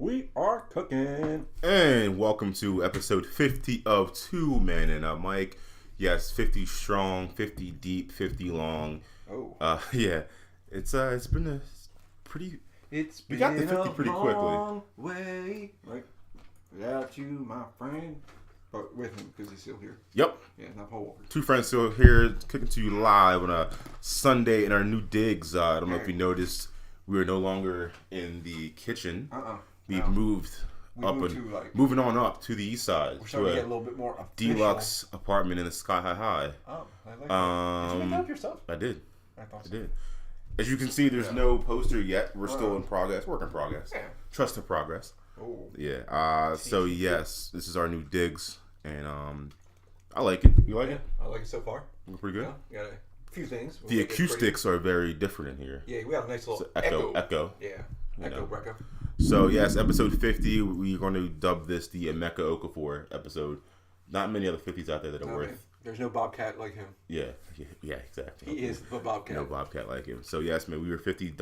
We are cooking. And welcome to episode 50 of Two Men and a Mic. Yes, 50 strong, 50 deep, 50 long. Oh. Yeah. It's been a pretty... It's we been got the 50 pretty quickly. long way. Right? Without you, my friend. But with him, because he's still here. Yep. Yeah, not Paul Walker. Two friends still here, cooking to you live on a Sunday in our new digs. I don't know if you noticed, we are no longer in the kitchen. We've moved moving on up to the east side. We're starting to get a little bit more official. Deluxe apartment in the Sky High. Oh, I like that. Did you make that up yourself? I did. I thought so. I did. As you can see, there's no poster yet. We're still in progress. Work in progress. Yeah. Trust in progress. Oh. Yeah. So yes, this is our new digs, and I like it. You like it? I like it so far. Pretty good. Yeah, got a few things. The acoustics are very different in here. Yeah, we have a nice little echo. Yeah. Echo Brecco. So yes, episode 50. We're going to dub this the Emeka Okafor episode. Not many other 50s out there that are worth. Man. There's no Bobcat like him. Yeah, exactly. He is the Bobcat. No Bobcat like him. So yes, man, we were 50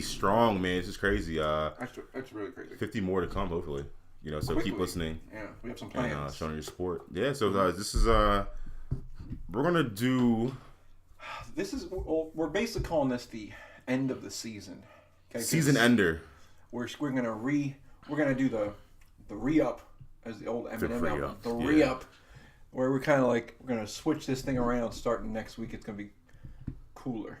strong, man. It's just crazy. That's really crazy. 50 more to come, hopefully. So quickly. Keep listening. Yeah, we have some plans. And showing your support. Yeah. So this is we're gonna do. We're basically calling this the end of the season. Okay, season ender. We're gonna do the re-up, as the old Eminem album. The re-up, where we're kind of like we're gonna switch this thing around. Starting next week, it's gonna be cooler.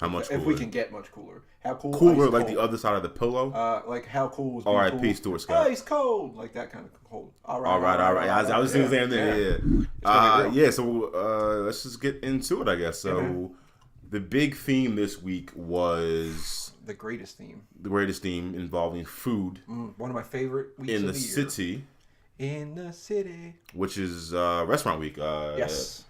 How much cooler? If we can get much cooler. How cool? Cooler, like the other side of the pillow. Like how cool was? R.I.P. Stuart Scott. Ice cold, like that kind of cold. All right. I was thinking the same thing. Yeah. So let's just get into it, I guess. So the big theme this week was the greatest theme. The greatest theme involving food. One of my favorite weeks in of the year. city. In the city. Which is Restaurant Week. Yes.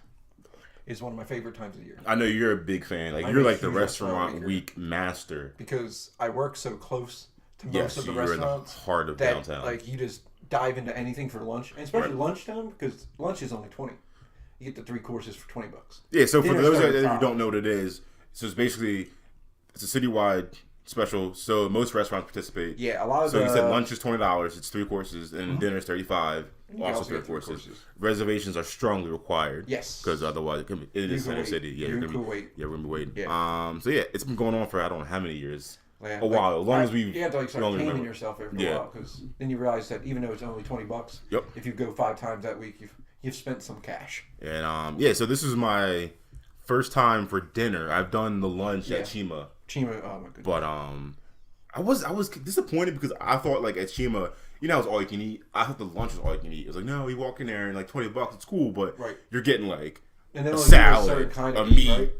Is one of my favorite times of the year. I know you're a big fan. Like you're like the Restaurant Week master. Because I work so close to most of the you're restaurants. In the heart of downtown. Like you just dive into anything for lunch, and especially lunchtime, because lunch is only $20. You get the 3 courses for $20. Yeah. So for those that you don't know what it is, so it's basically a citywide special. So most restaurants participate. Yeah, a lot of. So you said lunch is $20. It's 3 courses, and dinner is $35. Also 3 courses. Reservations are strongly required. Yes. Because otherwise it is Center City. Yeah, we're gonna be waiting. Yeah. So yeah, it's been going on for I don't know how many years. Yeah, a while. As long as we've. You have to start taming yourself after a while, because then you realize that even though it's only $20, if you go 5 times that week, you've spent some cash. And so this is my first time for dinner. I've done the lunch at Chima. Oh my goodness. But I was disappointed because I thought like at Chima, it was all you can eat. I thought the lunch was all you can eat. It was like, no, you walk in there and like $20, it's cool, but you're getting like a salad, a meat. Right?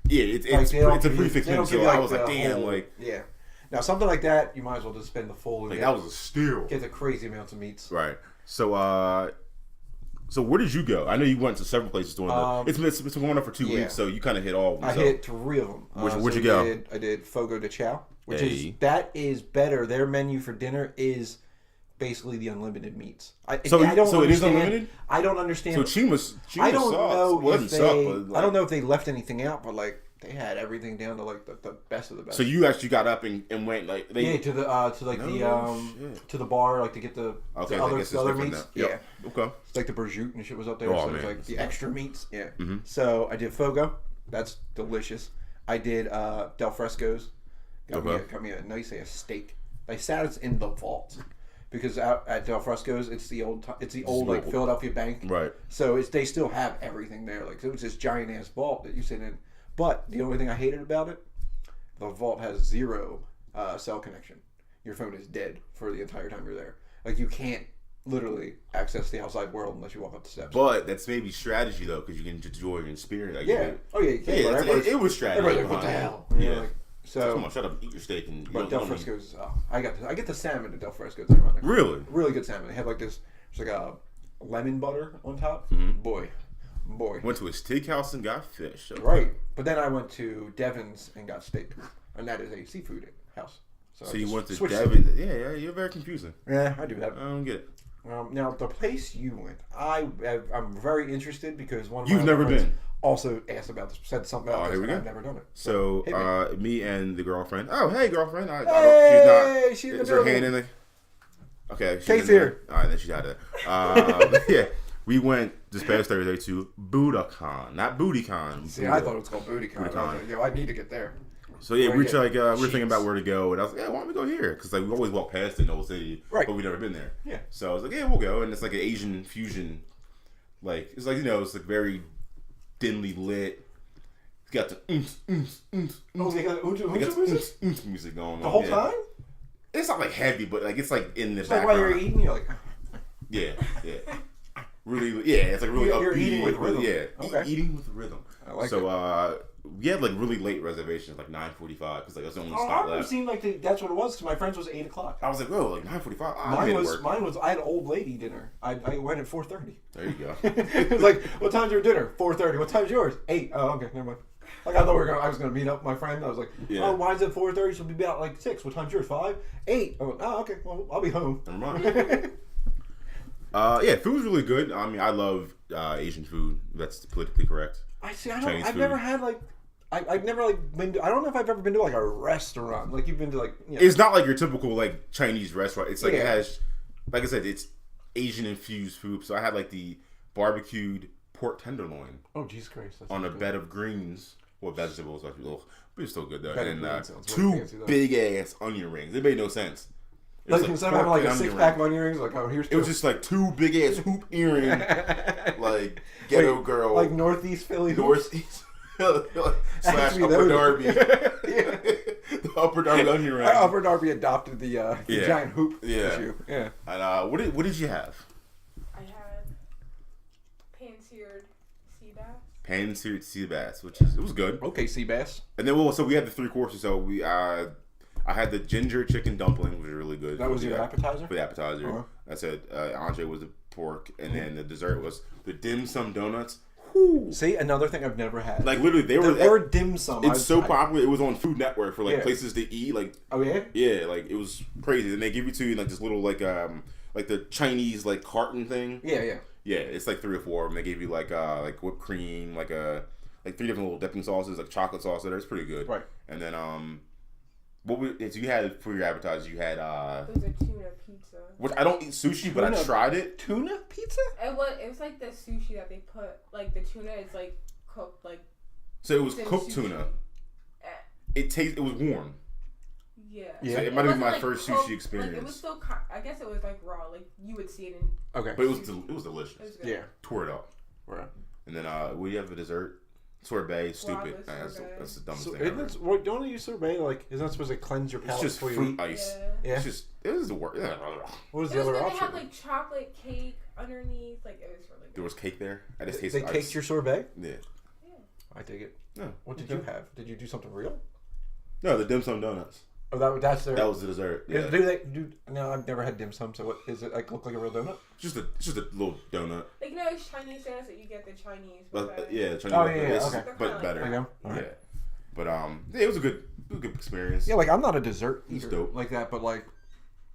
Yeah, it's a prefix menu. So I was like, damn, yeah. Now something like that, you might as well just spend the full. Like that was a steal. Get the crazy amounts of meats. Right. So so where did you go? I know you went to several places doing that. It's been going on for 2 weeks, so you kind of hit all of them. I hit 3 of them. Where'd you go? I did Fogo de Chao, which is better. Their menu for dinner is basically the unlimited meats. So it is unlimited? I don't understand. So Chima's I don't know I don't know if they left anything out, but like they had everything down to like the best of the best. So you actually got up and went like to the bar like to get the other meats. Yeah. Okay. It's like the prosciutto and shit was up there. So it's like the extra meats. Yeah. Mm-hmm. So I did Fogo. That's delicious. I did Del Fresco's. Got me a nice steak. They sat us in the vault. Because out at Del Fresco's, it's the old like Philadelphia bank, right? So they still have everything there. Like it was this giant ass vault that you sit in. But the only thing I hated about it, the vault has 0 cell connection. Your phone is dead for the entire time you're there. Like you can't literally access the outside world unless you walk up the steps. But that's maybe strategy though, because you can enjoy your experience. Like, it was strategy. Like, what the hell? So come on, shut up, eat your steak and. But Del Fresco's, I get the salmon at Del Fresco's. Ironically. Really good salmon. They have like this. It's like a lemon butter on top. Mm-hmm. Boy. Went to a steakhouse and got fish. Okay. Right, but then I went to Devon's and got steak, and that is a seafood house. So you went to Devon? Yeah, you're very confusing. Yeah, I do that. I don't get it. Now the place you went, I'm very interested because one of You've never been. Also asked about this, said something about this, here we go. I've never done it. So me and the girlfriend. Oh, hey, girlfriend. Hey, she's is her hand in the Okay. Kate's here. All right, then she's out of there. Yeah. We went this past Thursday to Budokan, not BootyCon. See, I thought it was called BootyCon. Yo, I need to get there. So yeah, we were thinking about where to go, and I was like, yeah, why don't we go here? Because like we always walk past it in Old City, right? But we've never been there. Yeah. So I was like, yeah, we'll go, and it's like an Asian fusion, like it's like it's like very dimly lit. It's got the they got music going on the whole time. It's not like heavy, but like it's like in the background. Like while you're eating, you're like, yeah. Really, yeah, it's like really you're upbeat. Eating with rhythm. Yeah, okay. Eating with rhythm. I like it. We had like really late reservations, like 9:45, because like that's the only stop left. It seemed like that's what it was because my friend's was 8:00. I was like, whoa, like 9:45. Mine was. I had an old lady dinner. I went at 4:30. There you go. It was like, what time's your dinner? 4:30. What time's yours? 8. Oh, okay, never mind. Like I thought I was gonna meet up with my friend. I was like, oh, mine's at 4:30, so we'll be out like 6. What time's yours? 5, 8. Oh, okay. Well, I'll be home. Never mind. Yeah, food's really good. I mean, I love Asian food. That's politically correct. I've never had like. I've never like been to, I don't know if I've ever been to like a restaurant. Like you've been to like. It's not like your typical like Chinese restaurant. It's like it has, like I said, it's Asian infused food. So I had like the barbecued pork tenderloin. Oh, Jesus Christ! On a bed of greens or vegetables, but it's still good though. And 2 big ass onion rings. It made no sense. Like instead of having like a 6-pack of onion rings, like here's 2. It was just like 2 big ass hoop earring, like ghetto girl, like Northeast Philly, Northeast slash Upper Darby, the Upper Darby onion ring. Upper Darby adopted the giant hoop issue. Yeah. And what did you have? I had pan-seared sea bass. Pan-seared sea bass, it was good. Okay, sea bass. And then so we had the 3 courses. So I had the ginger chicken dumpling, which was really good. That was your appetizer? For the appetizer. Uh-huh. I said entree was the pork, and then the dessert was the dim sum donuts. Whew. See, another thing I've never had. Like literally, the word dim sum. It's so popular. It was on Food Network for like places to eat. Like, oh yeah, yeah, like it was crazy. And they give you to you like this little like the Chinese like carton thing. Yeah. It's like 3 or 4 of them. They gave you like whipped cream, like 3 different little dipping sauces, like chocolate sauce. It's pretty good. Right. And then so you had for your appetizer, you had it was a tuna pizza. Which I don't eat sushi, but I tried it. Tuna pizza? It was like the sushi that they put, like the tuna is like cooked like. So it was cooked sushi. Tuna. It was warm. Yeah. So it might have been my first sushi experience. Like, it was still, I guess it was like raw. Like you would see it in. Okay. But it was delicious. It was Tore it up. Right. And then what do you have for dessert? Sorbet, stupid. That's the dumbest thing ever. Don't you sorbet like? Isn't that supposed to cleanse your palate? It's just fruit ice. Yeah. It was the worst. Yeah. What was the other option? They had like chocolate cake underneath. Like it was really good. There was cake there. I just tasted. They caked your sorbet. Yeah. I take it. Yeah. What did you have? Did you do something real? No, the dim sum donuts. Oh, that was the dessert. Yeah. No, I've never had dim sum. So what is it? Like look like a real donut? It's just a little donut. Like it's Chinese donuts that you get the Chinese. Chinese. Oh yeah. Okay. But better. Okay. Yeah. But it was a good experience. Yeah, like I'm not a dessert eater like that, but like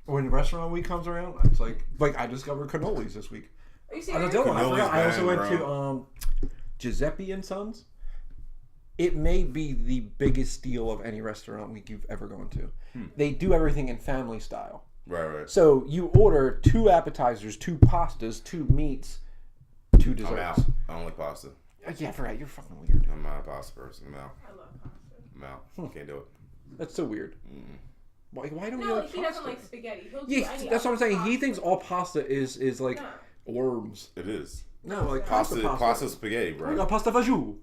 when restaurant week comes around, it's like I discovered cannolis this week. Are you serious? I also went to Giuseppe and Sons. It may be the biggest deal of any restaurant week you've ever gone to. They do everything in family style. Right. So you order 2 appetizers, 2 pastas, 2 meats, 2 desserts. I'm out. I don't like pasta. Yeah, I forgot. You're fucking weird. I'm not a pasta person. I'm out. I love pasta. I'm out. Can't do it. That's so weird. Why don't you like pasta? He doesn't like spaghetti. That's what I'm saying. He thinks all pasta is like worms. It is. No, like pasta spaghetti, bro. We got pasta fajoux.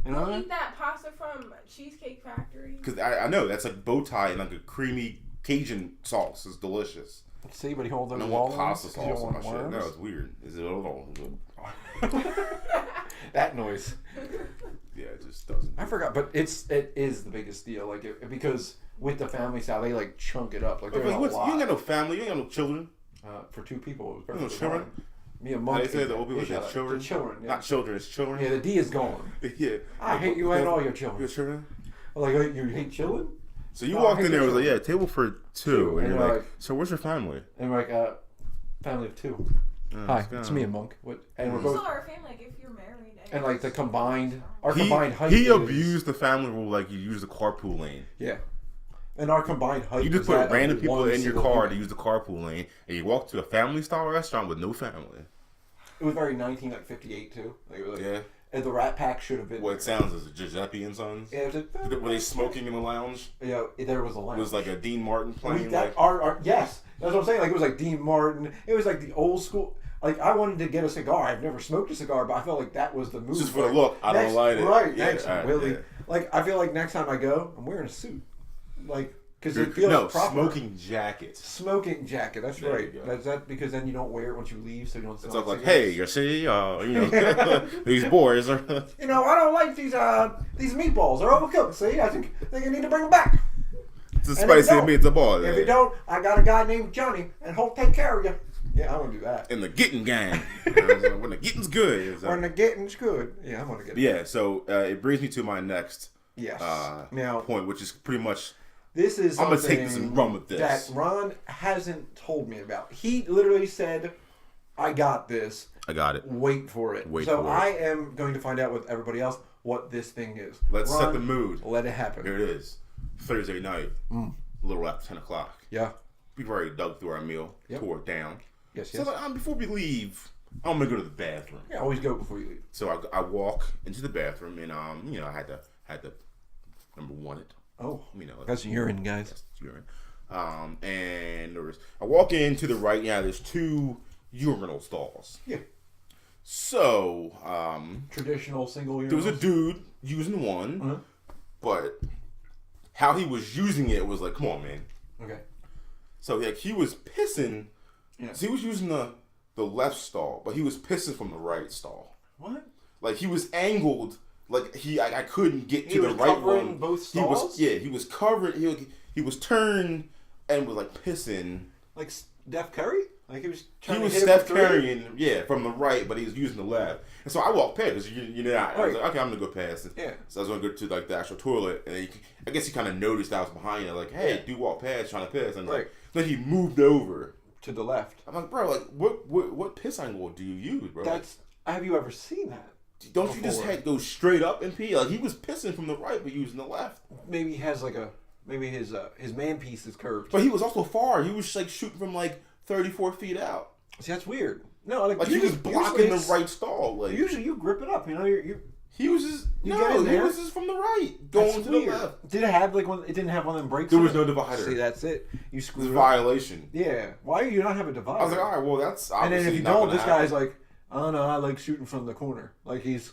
You know eat that pasta from Cheesecake Factory. Because I know that's like bow tie and like a creamy Cajun sauce. It's delicious. See, but he holds on the wall. Pasta sauce on my shit. No, it's weird. Is it all? That noise. Yeah, it just doesn't. I forgot, but it is the biggest deal. Like because with the family style, they like chunk it up. Like you ain't got no family. You ain't got no children. For 2 people, it was perfect. No children. Me and Monk. They say the old people have children. Children, yeah. Not children, it's children. Yeah, the D is gone. Yeah. I hate you and all your children. Your children? Like, you hate children? So you walked in there and was like, table for 2. And you're like, so where's your family? And we're like, family of 2. Hi, it's me and Monk. And we're both. Still our family, like, if you're married. And like the combined height. He abused the family rule like you use the carpool lane. Yeah. And our combined height. You just put random people in your car to use the carpool lane, and you walk to a family-style restaurant with no family. It was very 1958 too. Yeah. And the Rat Pack should have been. What it sounds is Giuseppe and Sons. Yeah. Were they smoking in the lounge? Yeah, there was a lounge. It was like a Dean Martin playing. Yes, that's what I'm saying. Like it was like Dean Martin. It was like the old school. Like I wanted to get a cigar. I've never smoked a cigar, but I felt like that was the move. Just for the look. I don't like it. Right. Yeah, next, Willie. Yeah. Like I feel like next time I go, I'm wearing a suit. Like. Because it feels proper. Smoking jacket. Smoking jacket. That's there right. That's that because then you don't wear it once you leave, so you don't. It's like, hey, you see, these boys are. I don't like these meatballs. They're overcooked. See, I think you need to bring them back. It's a spicy meatball. If you don't, I got a guy named Johnny, and he'll take care of you. Yeah, I'm gonna do that. In the getting gang, when the getting's good. When the getting's good. Yeah, I'm gonna get. Yeah, so it brings me to my next now point, which is pretty much. This is I'm gonna take this and run with this. That Ron hasn't told me about. He literally said, "I got this. I got it. Wait for it." So I am going to find out with everybody else what this thing is. Let's set the mood. Let it happen. Here it is. Thursday night, a little after 10 o'clock. Yeah. We've already dug through our meal, tore it down. Yes. So before we leave, I'm gonna go to the bathroom. Yeah, always go before you leave. So I walk into the bathroom and I had to number one it. Oh, that's urine, guys. That's urine. And I walk in to the right. Yeah, there's 2 urinal stalls. Yeah. So, traditional single urinals. There was a dude using one, but how he was using it was like, come on, man. Okay. So like he was pissing. Yeah. So he was using the left stall, but he was pissing from the right stall. What? Like he was angled. Like I couldn't get to the right one. Both stalls? He was covered. He was turned and was like pissing. Like Steph Curry? Like he was trying to hit Steph Curry from the right, but he was using the left. And so I walked past because I was like, okay, I'm gonna go past. And so I was gonna go to like the actual toilet, and I guess he kind of noticed I was behind it. Like, hey, do walk past trying to piss, and like then he moved over to the left. I'm like, bro, like what piss angle do you use, bro? Have you ever seen that? Don't you just go straight up and pee? Like he was pissing from the right, but using the left. Maybe he has maybe his man piece is curved. But he was also far. He was like shooting from like 34 feet out. See, that's weird. No, like he was blocking the right stall. Like usually you grip it up. He was just he was just from the right going to the left. Did it have like one? It didn't have one of them breaks. There was no divider. See, that's it. You screwed it up. Violation. Yeah. Why do you not have a divider? I was like, all right, well that's obviously and then if you don't, this guy's like, oh no, I like shooting from the corner. Like his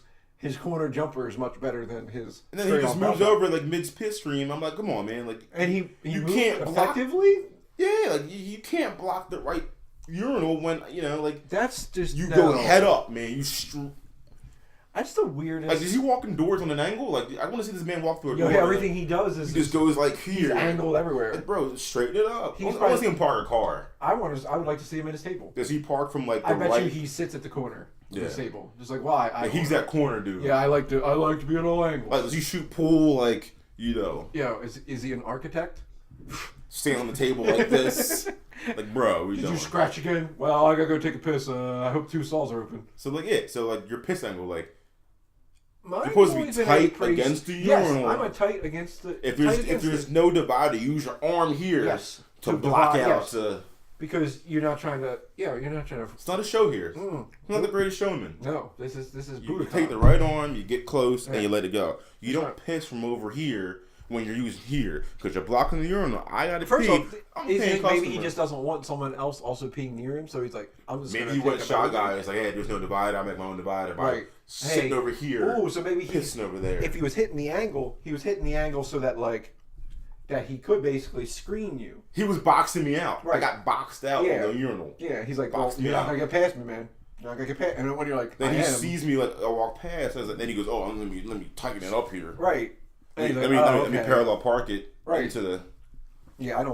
corner jumper is much better than his. And then he just moves over like mid piss stream. I'm like, come on, man, like. And he you can't effectively. Yeah, like you can't block the right urinal when like that's just go head up, man. That's the weirdest. Like, is he walking doors on an angle? Like, I want to see this man walk through a door. Everything he does is he just goes like here. He's angled everywhere. Like, bro, straighten it up. I want to see him park a car. I would like to see him at his table. Does he park from like the I bet right? you he sits at the corner of his table. Just like why? Like, he's that corner dude. Yeah, I like to be at all angles. Like, does he shoot pool? Like, Yeah, is he an architect? Stand on the table like this. Like, bro, Did you scratch again? Well, I gotta go take a piss. I hope 2 stalls are open. So like your piss angle, like you're supposed to be tight against the urinal. Yes, I'm a tight against the. If there's no divider, use your arm here to block out. Because you're not trying to. Yeah, you're not trying to. It's not a show here. It's not the greatest showman. No, this is. You take the right arm, you get close, and you let it go. You don't piss from over here when you're using here because you're blocking the urinal. I gotta First pee. Off, maybe he just doesn't want someone else also peeing near him, so he's like, I'm just. Maybe he went shy guy. It's like, hey, there's no divider. I make my own divider. By sitting over here. Oh, so maybe he's pissing over there. If he was hitting the angle, so that like. That he could basically screen you. He was boxing me out. Right. I got boxed out on the urinal. Yeah, he's like, well, you're not going to get past me, man. You're not going to get past. And then when you're like, then he sees me like I walk past, and then he goes, oh, let me tighten it up here. Right. Let me parallel park it into the. Yeah,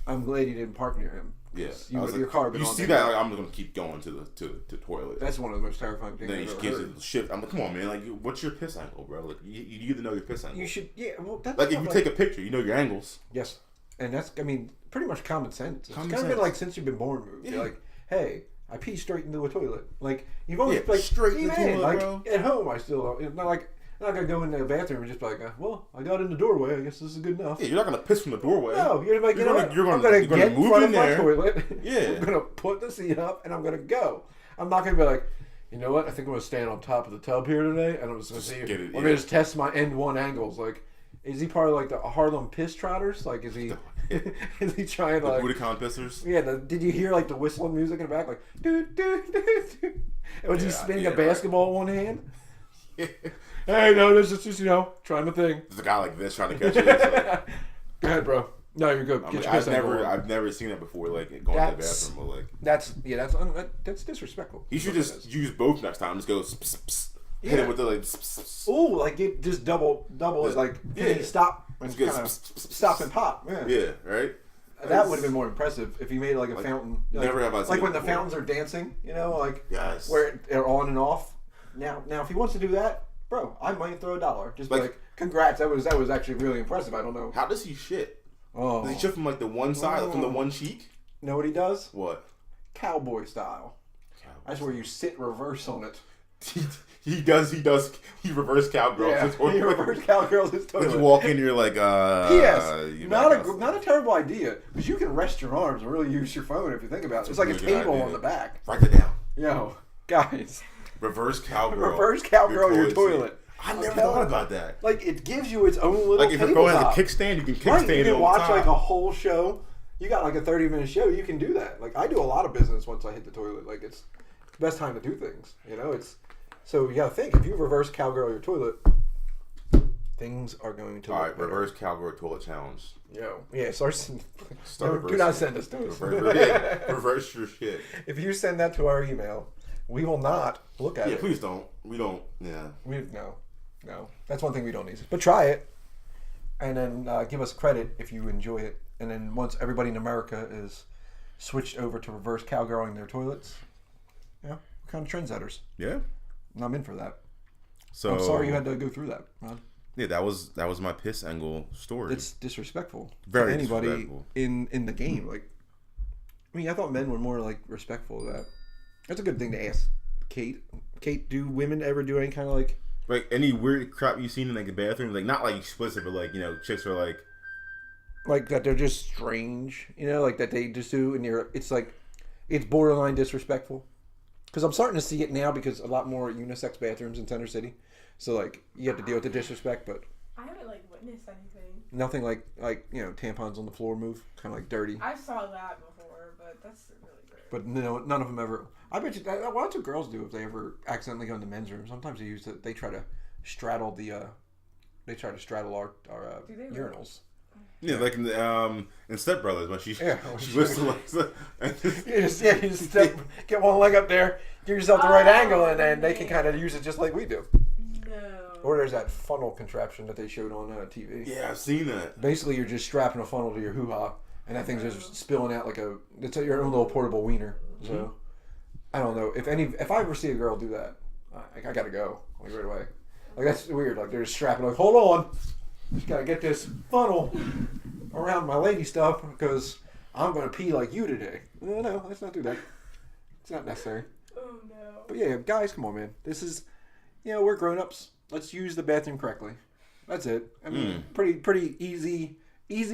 I'm glad you didn't park near him. Yeah, your car. You see that? Like, I'm just gonna keep going to the toilet. That's one of the most terrifying things. Then he gives it a shift. I'm like, come on, man. Like, what's your piss angle, bro? Like, you either know your piss angle. You should. Yeah. Well, that's like if you take a picture, you know your angles. Yes. And that's, pretty much common sense. It's kind of been like since you've been born moved. You're like, hey, I pee straight into a toilet. Like, you've always, like, straight into the toilet, like, bro. At home, I still don't. Not like I'm not gonna go in the bathroom and just be like, well, I got in the doorway. I guess this is good enough. Yeah, you're not gonna piss from the doorway. No, you're like, you're gonna get in move front in of my there. toilet. Yeah. I'm gonna put the seat up and I'm gonna go. I'm not gonna be like, you know what? I think I'm gonna stand on top of the tub here today, and I'm just gonna see. I'm gonna just test my end one angles. Like, is he part of like the Harlem Piss Trotters? Like, is he? Is he trying to like Budokan pissers? Yeah. Did you hear like the whistling music in the back, like do do do do? And was he spinning a basketball in one hand? Yeah. Hey, no, this is just trying to thing. There's a guy like this trying to catch it. Like, go ahead, bro. No, you're good. I've never seen that before. Like going to the bathroom, but like that's disrespectful. You should just use both next time. Just go pss, pss, hit it with the like. Pss, ooh, like it just double is like stop and kind of stop and pop. Yeah, right. That would have been more impressive if he made like a fountain. Like, never have I seen like when the fountains are dancing, like yes. where they're on and off. Now, if he wants to do that, bro, I might throw $1. Just like congrats, that was actually really impressive. I don't know. How does he shit? Oh. Does he shit from like the one side, from the one cheek? Know what he does? What? Cowboy style. That's where you sit reverse on it. He does. He reverse cowgirls. Yeah, he reverse cowgirls his toilet. When you walk in, you're like, Yes. Not a terrible idea, because you can rest your arms and really use your phone if you think about it. It's like a table on the back. Write it down. Yo, guys. Reverse cowgirl. Reverse cowgirl your toilet. I never thought about that. Like, it gives you its own little like if you're going as a kickstand, you can kickstand it. You can watch like a whole show. You got like a 30-minute show. You can do that. Like, I do a lot of business once I hit the toilet. Like, it's the best time to do things. It's so you got to think, if you reverse cowgirl your toilet, things are going to. All right, reverse cowgirl toilet challenge. Yo, yeah, do not send us to us. Reverse your shit. If you send that to our email, we will not look at it. Yeah, please don't. We don't. Yeah. No. That's one thing we don't need. But try it, and then give us credit if you enjoy it. And then once everybody in America is switched over to reverse cowgirling their toilets, we're kind of trendsetters. Yeah. And I'm in for that. So I'm sorry you had to go through that, Ron. Yeah, that was my piss angle story. It's disrespectful to anybody disrespectful. in the game. Like, I mean, I thought men were more like respectful of that. That's a good thing to ask, Kate. Kate, do women ever do any kind of like any weird crap you've seen in like the bathroom? Like not like explicit, but like chicks are like that they're just strange, like that they just do, and it's borderline disrespectful. Because I'm starting to see it now because a lot more unisex bathrooms in Center City, so like you have to deal with the disrespect, but I haven't like witnessed anything. Nothing like tampons on the floor move, kind of like dirty. I saw that before, but that's really great. But no, none of them ever. I bet you what do girls do if they ever accidentally go in the men's room? Sometimes they try to straddle our urinals. Yeah, like in Step Brothers when she was you just get one leg up there, give yourself the right angle, and then they can kind of use it just like we do. No. Or there's that funnel contraption that they showed on TV. Yeah, I've seen that. Basically, you're just strapping a funnel to your hoo-ha, and that thing's just spilling out it's your own little portable wiener. So I don't know if I ever see a girl do that, I gotta go right away. Like that's weird. Like they're just strapping. Like hold on. Just gotta get this funnel around my lady stuff because I'm gonna pee like you today. No, let's not do that. It's not necessary. Oh no. But yeah, guys, come on, man. This is, we're grown-ups. Let's use the bathroom correctly. That's it. I mean, pretty easy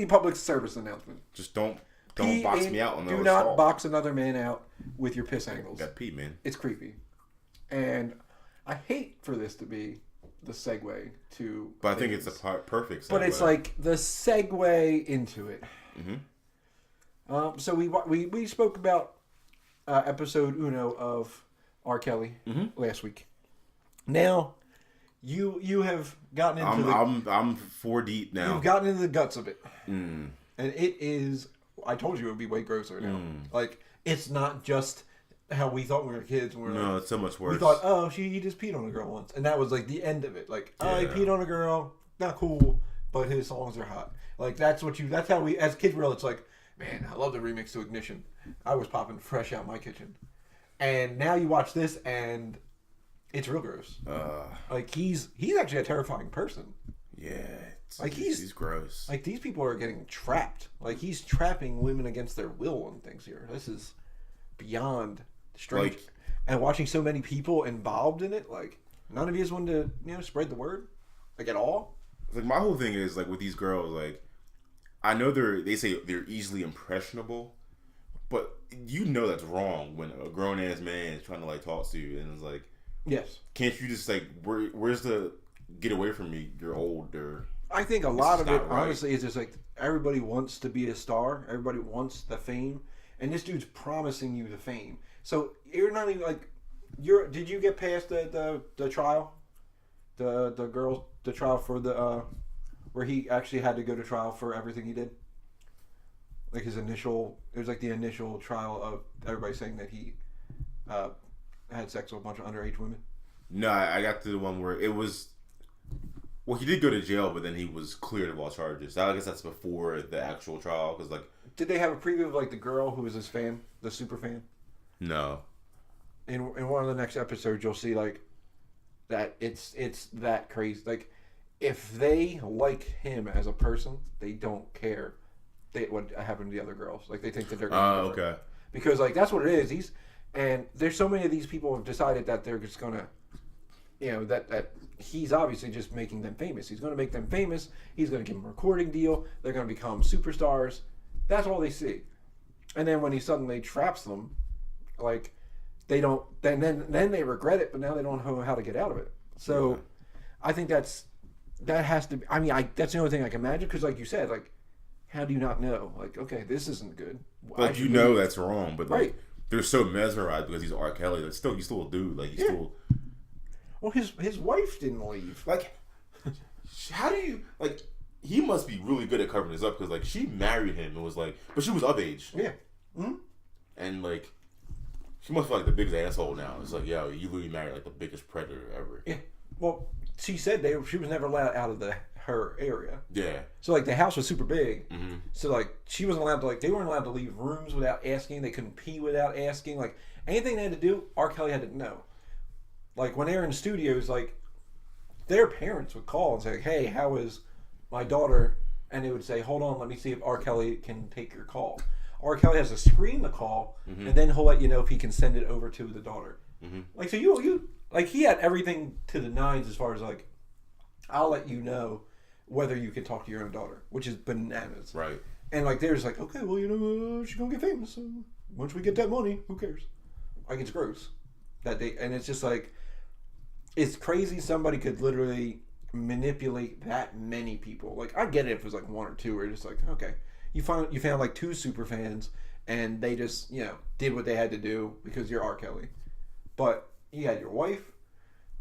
public service announcement. Just don't box me out on those. Do not box another man out with your piss angles. Got pee, man. It's creepy, and I hate for this to be the segue to. But I think it's a perfect segue. But it's like the segue into it. Mm-hmm. So we spoke about episode uno of R.Kelly last week. Now, you have gotten into I'm 4 deep now. You've gotten into the guts of it, and it is. I told you it would be way grosser now. Like it's not just how we thought when we were kids. No, it's so much worse. We thought, he just peed on a girl once, and that was like the end of it. Like, he peed on a girl, not cool, but his songs are hot. Like that's how we as kids were. It's like, man, I love the remix to Ignition. I was popping fresh out my kitchen, and now you watch this and it's real gross. Like he's actually a terrifying person. Yeah. Like he's gross. Like these people are getting trapped. Like he's trapping women against their will on things here. This is beyond strange. And watching so many people involved in it, like none of you wanted to, spread the word. like at all. Like my whole thing is like with these girls, like I know they say they're easily impressionable, but you know that's wrong when a grown ass man is trying to like talk to you and it's like, yes, can't you just like where's the get away from me? You're old. Or I think a lot of it, honestly, is just like everybody wants to be a star. Everybody wants the fame, and this dude's promising you the fame. So you're not even like did you get past the trial? The trial for the where he actually had to go to trial for everything he did. Like it was like the initial trial of everybody saying that he had sex with a bunch of underage women. No, I got to the one where it was. Well, he did go to jail, but then he was cleared of all charges. I guess that's before the actual trial, because like. Did they have a preview of like the girl who was his fan, the super fan? No. In one of the next episodes, you'll see like that it's that crazy. Like if they like him as a person, they don't care what happened to the other girls. Like they think that they're gonna okay. Because like that's what it is. And there's so many of these people who have decided that they're just gonna, that he's obviously just making them famous. He's gonna make them famous. He's gonna give them a recording deal. They're gonna become superstars. That's all they see. And then when he suddenly traps them, like they don't. Then they regret it, but now they don't know how to get out of it. So, I think that has to be. I mean, that's the only thing I can imagine. Because, like you said, like, how do you not know? Like, okay, this isn't good. Like you know that's wrong, but like they're so mesmerized because he's R. Kelly. Like, you still a dude. Like, still. Well, his wife didn't leave. Like, how do you like? He must be really good at covering this up because like she married him and was like, but she was of age. Yeah. Mm-hmm. And like. She must feel like the biggest asshole now. It's like, yo, you literally married like the biggest predator ever. Yeah. Well, she said she was never allowed out of her area. Yeah. So like the house was super big. Mm-hmm. So like she wasn't allowed to they weren't allowed to leave rooms without asking. They couldn't pee without asking. Like anything they had to do, R. Kelly had to know. Like when they were in studios, like their parents would call and say, "Hey, how is my daughter?" And they would say, "Hold on, let me see if R. Kelly can take your call." R. Kelly has to screen the call, and then he'll let you know if he can send it over to the daughter. Mm-hmm. Like so, you like he had everything to the nines as far as like, I'll let you know whether you can talk to your own daughter, which is bananas. Right. And like they're just like, okay, well she's gonna get famous. So once we get that money, who cares? Like it's gross and it's just like, it's crazy. Somebody could literally manipulate that many people. Like I get it if it was like one or two, or just like okay. You found like two super fans, and they just did what they had to do because you're R. Kelly. But you had your wife.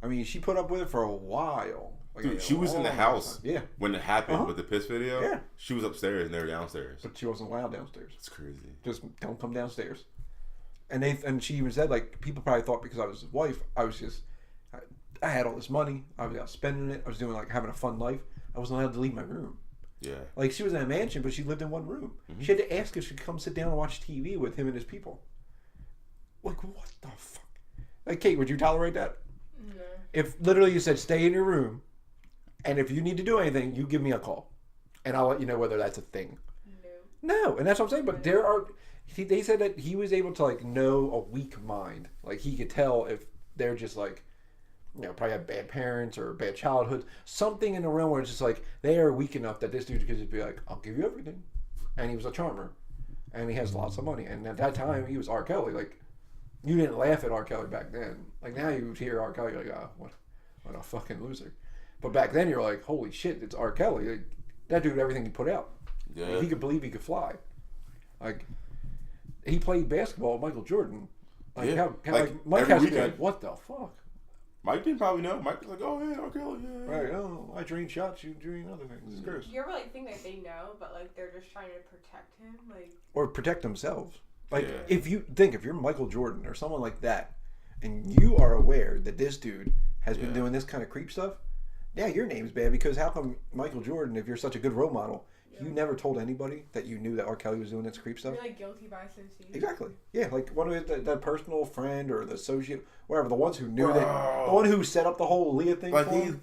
I mean, she put up with it for a while. Like, dude, she was in the house. Yeah. When it happened with the piss video. Yeah. She was upstairs and they were downstairs. But she wasn't allowed downstairs. It's crazy. Just don't come downstairs. And she even said like people probably thought because I was his wife, I had all this money. I was out spending it. I was doing like having a fun life. I wasn't allowed to leave my room. Yeah. Like, she was in a mansion, but she lived in one room. Mm-hmm. She had to ask if she could come sit down and watch TV with him and his people. Like, what the fuck? Like, Kate, would you tolerate that? No. If literally you said, stay in your room, and if you need to do anything, you give me a call. And I'll let you know whether that's a thing. No. And that's what I'm saying. But they said that he was able to, like, know a weak mind. Like, he could tell if they're just, like, probably have bad parents or bad childhood. Something in the realm where it's just like they are weak enough that this dude could just be like, I'll give you everything. And he was a charmer. And he has lots of money. And at that time, he was R. Kelly. Like, you didn't laugh at R. Kelly back then. Like, now you hear R. Kelly, you're like, oh, what a fucking loser. But back then, you're like, holy shit, it's R. Kelly. Like, that dude, everything he put out. Yeah. Like, he could believe he could fly. Like, he played basketball with Michael Jordan. Like, Mike has to be like, what the fuck? Mike didn't probably know. Mike was like, "Oh yeah, R. Kelly, yeah." Right. Oh, I drain shots. You drain other things. It's gross. You ever like think that they know, but like they're just trying to protect him, like or protect themselves. Like if you're Michael Jordan or someone like that, and you are aware that this dude has been doing this kind of creep stuff, your name's bad because how come Michael Jordan, if you're such a good role model, you never told anybody that you knew that R. Kelly was doing this creep stuff? You're like guilty by association. Exactly. Yeah, like one of that personal friend or the associate, whatever, the ones who knew that, the one who set up the whole Leah thing like for him.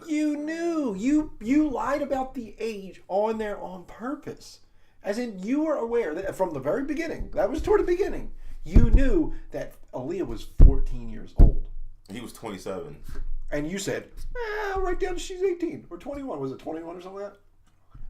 You knew. You lied about the age on there on purpose. As in, you were aware that from the very beginning, that was toward the beginning, you knew that Aaliyah was 14 years old. He was 27. And you said, I'll write down she's 18 or 21. Was it 21 or something like that?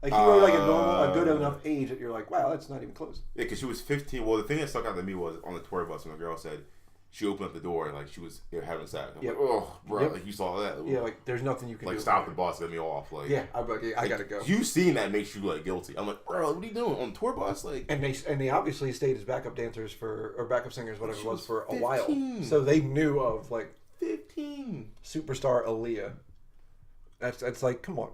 Like you were like a good enough age that you're like, wow, that's not even close. Yeah, because she was 15. Well, the thing that stuck out to me was on the tour bus when the girl said she opened up the door and like she was having sex. I'm like, oh, bro, like you saw that. Yeah, like there's nothing you can do. Like stop the bus, get me off. Like I'm like, I gotta go. You seeing that makes you like guilty. I'm like, bro, what are you doing on the tour bus? Like, and they obviously stayed as backup dancers or backup singers, whatever it was, for a while. So they knew of like 15 superstar Aaliyah. That's like, come on,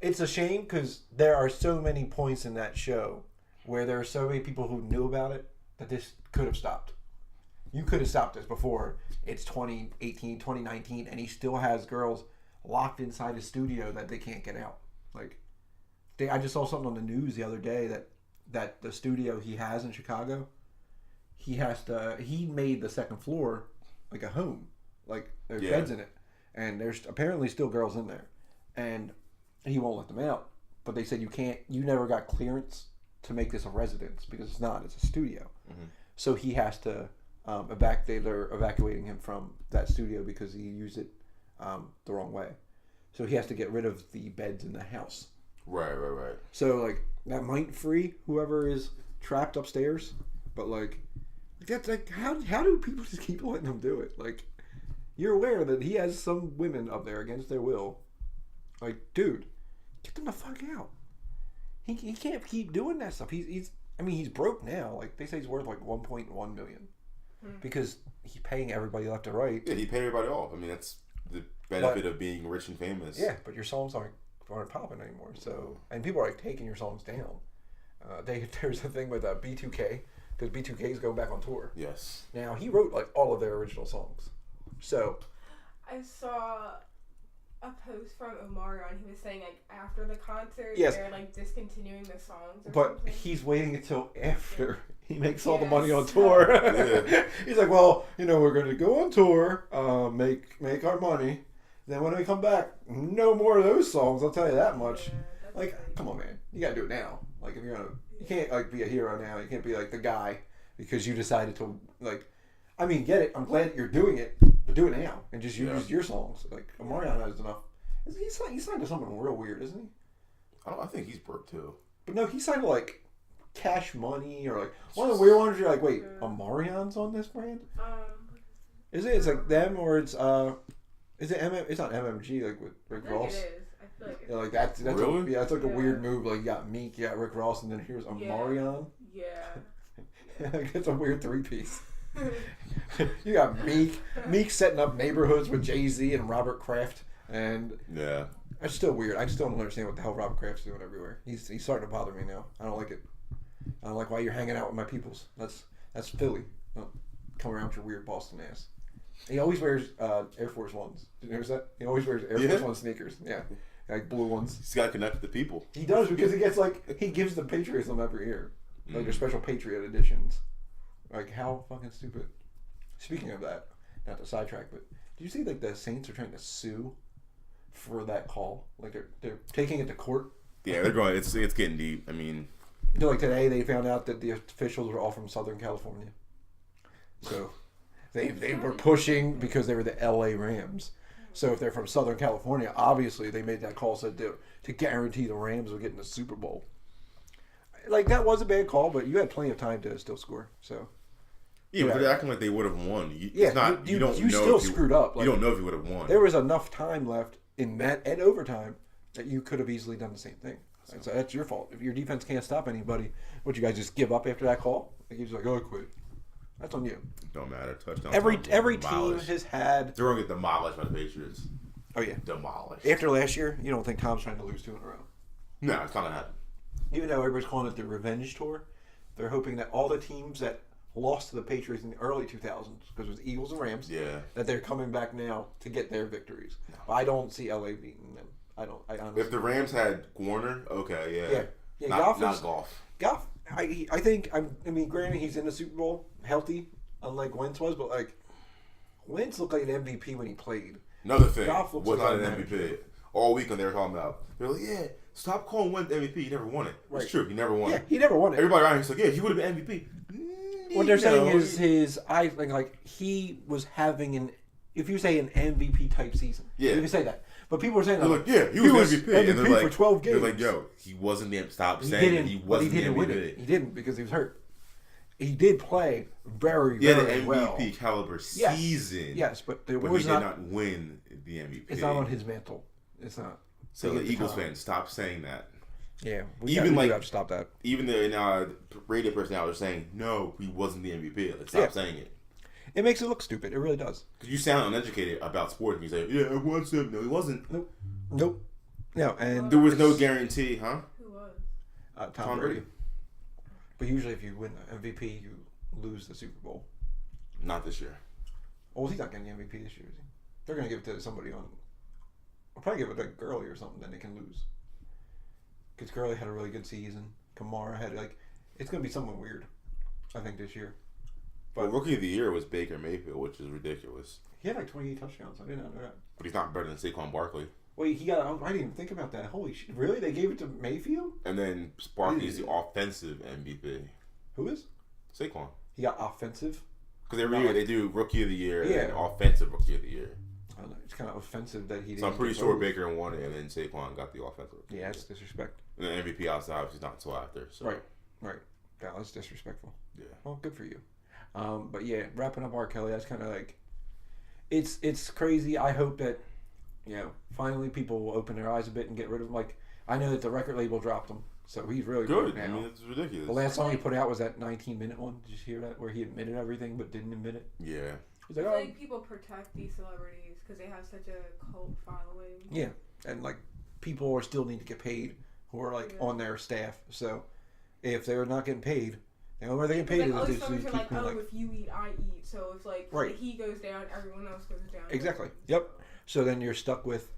it's a shame because there are so many points in that show where there are so many people who knew about it that this could have stopped. You could have stopped this before it's 2018, 2019, and he still has girls locked inside his studio that they can't get out. Like, I just saw something on the news the other day that the studio he has in Chicago, he made the second floor like a home. Like, there's beds in it. And there's apparently still girls in there. And he won't let them out. But they said you never got clearance to make this a residence because it's a studio. Mm-hmm. So he has to they're evacuating him from that studio because he used it the wrong way. So he has to get rid of the beds in the house. Right. So like that might free whoever is trapped upstairs, but like that's like how do people just keep letting him do it? Like, you're aware that he has some women up there against their will. Like, dude, get them the fuck out. He can't keep doing that stuff. He's broke now. Like, they say he's worth like $1.1 million because he's paying everybody left and right. Yeah, he paid everybody off. I mean, that's the benefit of being rich and famous. Yeah, but your songs aren't popping anymore. So, and people are like taking your songs down. There's a thing with B2K because B2K is going back on tour. Yes. Now he wrote like all of their original songs. So, I saw a post from Omarion. He was saying like after the concert, yes, they're like discontinuing the songs. But something. He's waiting until after he makes all the money on tour. Yeah. He's like, well, we're going to go on tour, make our money. Then when we come back, no more of those songs. I'll tell you that much. Yeah, like, come on, man, you got to do it now. Like, if you can't like be a hero now. You can't be like the guy because you decided to like. I mean, get it. I'm glad that you're doing it, but do it now and just use your songs. Like, Omarion has enough. He's signed to something real weird, isn't he? I think he's broke too. But no, he signed to like Cash Money or like one of the weird ones. You're like, wait, Omarion's on this brand? Is it? It's like them or it's is it It's not MMG like with Rick Ross. It is. I feel like it's like that's really? That's like a weird move. Like, you got Meek, you got Rick Ross, and then here's Omarion. Yeah. It's a weird three-piece. You got Meek setting up neighborhoods with Jay-Z and Robert Kraft, and that's still weird. I just don't understand what the hell Robert Kraft's doing everywhere. He's starting to bother me now. I don't like it. I don't like why you're hanging out with my peoples. That's Philly. Don't come around with your weird Boston ass. He always wears Air Force Ones. Did you notice that? He always wears Air Force One sneakers. Yeah, like blue ones. He's got to connect with the people. He does because he gives the Patriots them every year, like their special Patriot editions. Like, how fucking stupid. Speaking of that, not to sidetrack, but do you see like the Saints are trying to sue for that call? Like they're taking it to court. Yeah, they're going. It's getting deep. I mean, like today they found out that the officials were all from Southern California, so they were pushing because they were the L.A. Rams. So if they're from Southern California, obviously they made that call said to guarantee the Rams would get in the Super Bowl. Like, that was a bad call, but you had plenty of time to still score. So. Yeah, but they're acting like they would have won. You still screwed up. Like, you don't know if you would have won. There was enough time left in that and overtime that you could have easily done the same thing. So that's your fault. If your defense can't stop anybody, would you guys just give up after that call? Like, you're just like, oh, I quit. That's on you. Don't matter. Touchdown. Every team has had. They're going to get demolished by the Patriots. Oh, yeah. Demolished. After last year, you don't think Tom's trying to lose 2 in a row? No, it's not going to happen. Even though everybody's calling it the revenge tour, they're hoping that all the teams that lost to the Patriots in the early 2000s, because it was Eagles and Rams, that they're coming back now to get their victories. No. I don't see LA beating them. I honestly. If the Rams had Warner, okay, yeah. Not Goff. I think. I mean, granted, he's in the Super Bowl, healthy, unlike Wentz was, but like Wentz looked like an MVP when he played. Another thing, Goff was not an MVP. All weekend they were talking about. They're like, yeah, stop calling Wentz MVP. He never won it. Right. It's true. He never won it. Yeah, he never won it. Everybody around he's like, yeah, he would have been MVP. What they're saying is I think like he was having an if you say an MVP type season, you can say that. But people are saying like, he was MVP. And they're like, for 12 games. They're like, yo, he wasn't the stop saying that he wasn't the MVP. He didn't because he was hurt. He did play very, very well. He had an MVP caliber season. Yes, but he did not win the MVP. It's not on his mantle. It's not. So the Eagles fans, stop saying that. Yeah, we have to stop that. Even the radio personalities are saying, no, he wasn't the MVP. Like, stop saying it. It makes it look stupid. It really does. Because you sound uneducated about sports. And you say, yeah, it was him. No, he wasn't. Nope. No, and there was no guarantee, huh? Who was? Tom Brady. But usually if you win the MVP, you lose the Super Bowl. Not this year. Well, he's not getting the MVP this year, is he? They're going to give it to somebody on... I'll probably give it to Gurley or something, then they can lose. Because Gurley had a really good season. Kamara had, it's going to be someone weird, I think, this year. But Rookie of the Year was Baker Mayfield, which is ridiculous. He had 28 touchdowns. I didn't know that. But he's not better than Saquon Barkley. Wait, I didn't even think about that. Holy shit. Really? They gave it to Mayfield? And then Barkley's the offensive MVP. Who is? Saquon. He got offensive? Because every year they do Rookie of the Year and Offensive Rookie of the Year. I don't know. It's kind of offensive that he didn't. So I'm pretty sure Baker won it, and then Saquon got the offensive. Yeah, that's disrespect. And then MVP obviously not until after. So. Right. Yeah, that's disrespectful. Yeah. Well, good for you. But yeah, wrapping up R.Kelly, that's kind of it's crazy. I hope that, finally people will open their eyes a bit and get rid of him. Like, I know that the record label dropped him, so he's really good now. I mean, it's ridiculous. The last song he put out was that 19-minute one. Did you hear that? Where he admitted everything but didn't admit it? Yeah. He's like, I feel like people protect these celebrities because they have such a cult following. Yeah, and people still need to get paid who are on their staff. So if they're not getting paid, the only way they get paid is these celebrities are if you eat, I eat. So if he goes down, everyone else goes down. Exactly. Yep. So then you're stuck with,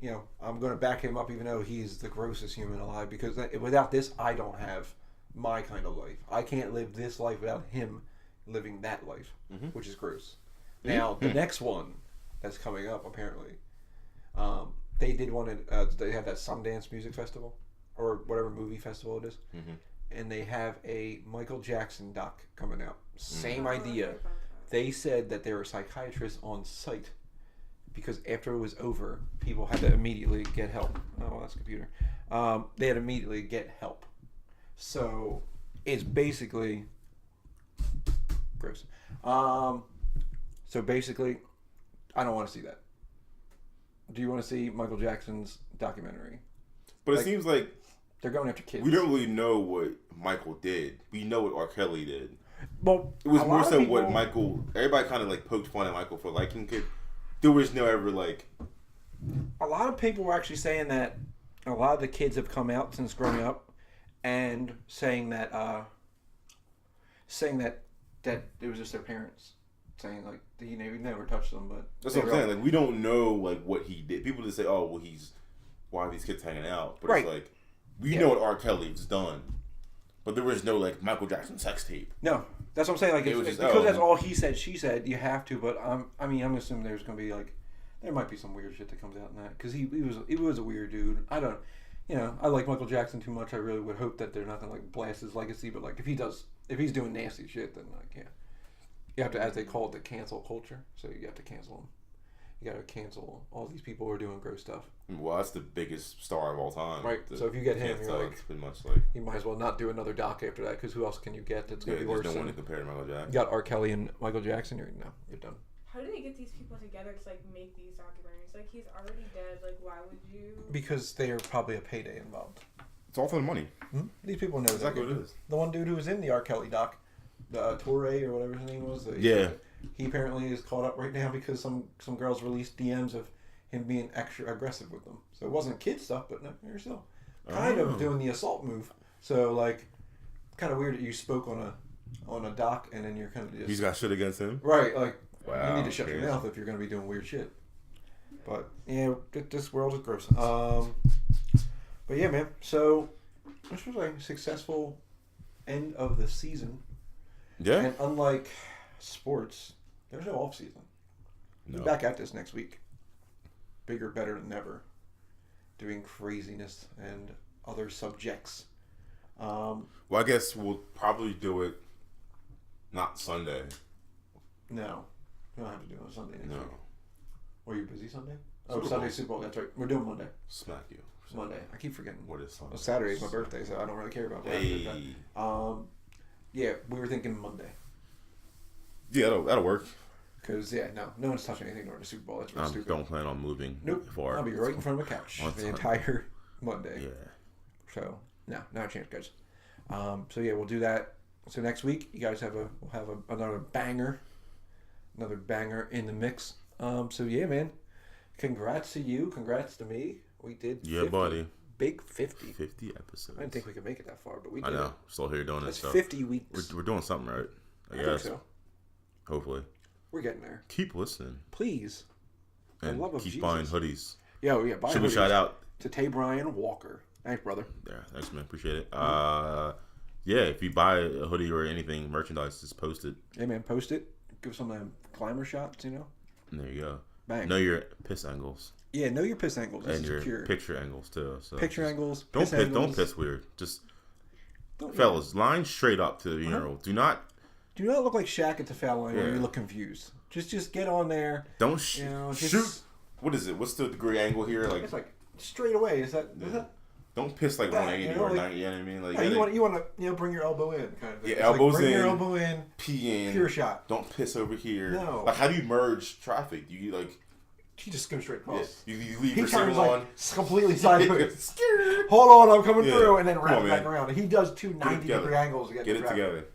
I'm going to back him up even though he's the grossest human alive because without this, I don't have my kind of life. I can't live this life without him living that life, which is gross. Now, the next one that's coming up, apparently, they did one they have that Sundance Music Festival or whatever movie festival it is. And they have a Michael Jackson doc coming out. Same idea. They said that there were psychiatrists on site because after it was over, people had to immediately get help. Oh, that's a computer. They had to immediately get help. So it's basically gross. So basically, I don't want to see that. Do you want to see Michael Jackson's documentary? But it seems like they're going after kids. We don't really know what Michael did. We know what R. Kelly did. Well, it was more so what Michael. Everybody kind of poked fun at Michael for liking kids. There was no ever A lot of people were actually saying that a lot of the kids have come out since growing up, and saying that it was just their parents saying he never touched them. But that's what I'm saying. We don't know what he did. People just say, "Oh, well, why are these kids hanging out?" But it's we know what R. Kelly's done. But there was no Michael Jackson sex tape. No, that's what I'm saying. It was just, because that's all he said, she said. You have to, but I'm assuming there's gonna be there might be some weird shit that comes out in that because he was a weird dude. I don't, I like Michael Jackson too much. I really would hope that they're not gonna blast his legacy. But if he's doing nasty shit, then you have to, as they call it, the cancel culture. So you have to cancel him. You got to cancel all these people who are doing gross stuff. Well, that's the biggest star of all time. Right. So if you get him, you're pretty much you might as well not do another doc after that because who else can you get that's going to be worse? There's no one to compare to Michael Jackson. You got R. Kelly and Michael Jackson. You're done. How do they get these people together to make these documentaries? He's already dead. Why would you? Because there's probably a payday involved. It's all for the money. These people know exactly what it is. The one dude who was in the R. Kelly doc, the Torre or whatever his name was. He apparently is caught up right now because some girls released DMs of him being extra aggressive with them. So it wasn't kid stuff, but no, you're still kind of doing the assault move. So kind of weird that you spoke on a doc and then you're kind of just... He's got shit against him? Right, wow, you need to shut your mouth if you're going to be doing weird shit. But, this world is gross. But yeah, man, so this was a successful end of the season. Yeah. And unlike sports, there's no off season. We're back at this next week. Bigger, better than ever. Doing craziness and other subjects. Well, I guess we'll probably do it not Sunday. No. You don't have to do it on Sunday next week. No. Were you busy Sunday? Oh, Sunday Super Bowl. That's right. We're doing Monday. Smack you. Monday. I keep forgetting. What is Sunday? Well, Saturday's my birthday, so I don't really care about that. Hey. Yeah, we were thinking Monday. Yeah, that'll work. Because, no one's touching anything during the Super Bowl. That's really stupid. Don't plan on moving. Nope. I'll be right in front of a couch the entire Monday. Yeah. So, not a chance, guys. We'll do that. So next week, you guys we'll have another banger in the mix. Man, congrats to you, congrats to me. We did 50, buddy. Big 50. 50 episodes. I didn't think we could make it that far, but we did. I know. Still here doing this stuff. 50 weeks. We're doing something right. I guess. think so. Hopefully. We're getting there. Keep listening. Please. And keep buying hoodies. Yeah, buy Should hoodies. we shout out to Tay Brian Walker. Thanks, brother. Yeah, thanks, man. Appreciate it. If you buy a hoodie or anything, merchandise, just post it. Hey, man, post it. Give some of them climber shots, And there you go. Bang. Know your piss angles. Yeah, know your piss angles. And your picture angles, too. So picture angles, Don't piss weird. Just, fellas, line straight up to the urinal. Do not look like Shaq at the foul line when you look confused. Just get on there. Don't shoot. What is it? What's the degree angle here? It's like straight away. Is that? Don't piss like 180 or 90. You know what I mean? Like you want to bring your elbow in, kind of thing. Yeah, elbows bring in. Your elbow in. Pee in. Pure shot. Don't piss over here. No. Like, how do you merge traffic? You He just goes straight across. Yeah, you leave he your turns signal on. Completely sideways. Hold on, I'm coming through, and then wrap back around. And he does two 90-degree angles to get it together.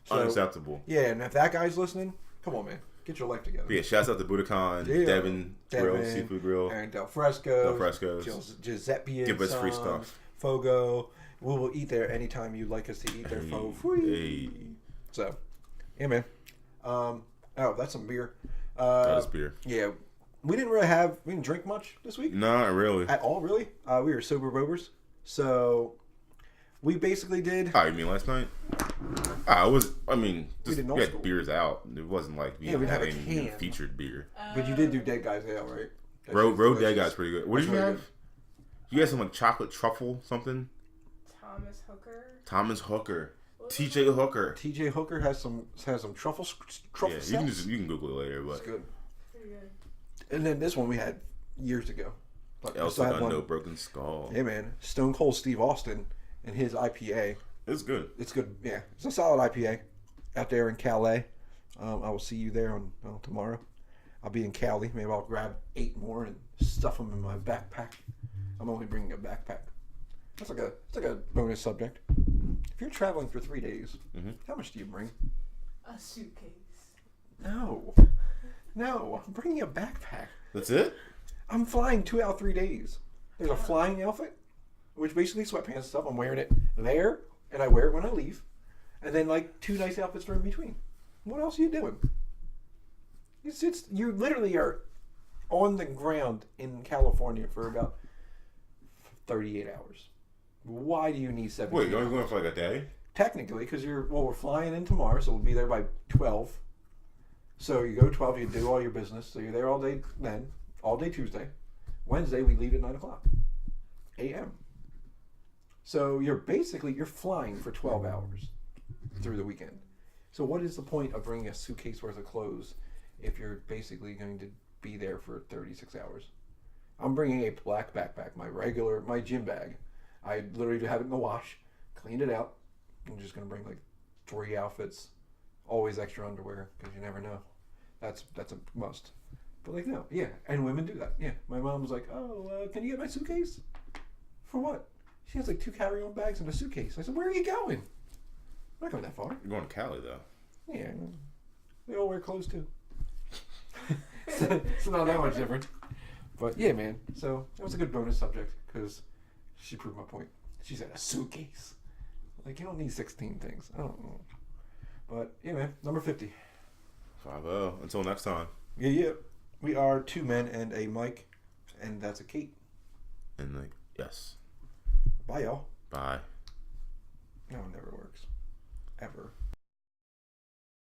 So, unacceptable. Yeah, and if that guy's listening, come on, man. Get your life together. Yeah, shouts out to Budokan, Devin Grill, Seafood Grill. And Del Fresco's. Giuseppe Give us free stuff. Fogo. We will eat there anytime you'd like us to eat there for free. So, yeah, man. That's some beer. That is beer. Yeah. We didn't drink much this week. Not really. At all, really. We were sober bobers. So, we basically did. You mean last night? We had beers out. It wasn't like we had any featured beer. But you did do Dead Guy's Ale, right? Road Dead Guy's pretty good. What did you have? You had some like chocolate truffle something? Thomas Hooker. TJ Hooker. TJ Hooker has some truffle yeah, you can Google it later, but it's good. Pretty good. And then this one we had years ago. I also got No Broken Skull. Hey man, Stone Cold Steve Austin and his IPA. It's good. It's good. Yeah, it's a solid IPA out there in Calais. I will see you there on tomorrow. I'll be in Cali. Maybe I'll grab 8 more and stuff them in my backpack. I'm only bringing a backpack. It's like a bonus subject. If you're traveling for 3 days, how much do you bring? A suitcase. No, I'm bringing a backpack. That's it? I'm flying 2 out of 3 days. There's a flying outfit, which basically sweatpants and stuff. I'm wearing it there, and I wear it when I leave. And then like 2 nice outfits for in between. What else are you doing? You literally are on the ground in California for about 38 hours. Why do you need 7 Wait, you're only going for like a day? Technically, because we're flying in tomorrow, so we'll be there by 12. So you go 12, you do all your business. So you're there all day then, all day Tuesday. Wednesday, we leave at 9 o'clock a.m. So you're flying for 12 hours through the weekend. So what is the point of bringing a suitcase worth of clothes if you're basically going to be there for 36 hours? I'm bringing a black backpack, my gym bag. I literally have it in the wash, cleaned it out. I'm just going to bring like 3 outfits, always extra underwear because you never know. That's a must. But like, no, yeah, and women do that. Yeah, my mom was like, can you get my suitcase? For what? She has like 2 carry-on bags and a suitcase. I said, where are you going? I'm not going that far. You're going to Cali though. Yeah, they all wear clothes too. so not that much different. But yeah, man. So that was a good bonus subject because she proved my point. She said a suitcase. Like, you don't need 16 things. I don't know. But yeah, man. Number 50. 5-0. Until next time. Yeah. We are 2 men and a mic, and that's a Kate. And like, yes. Bye, y'all. Bye. No, it never works. Ever.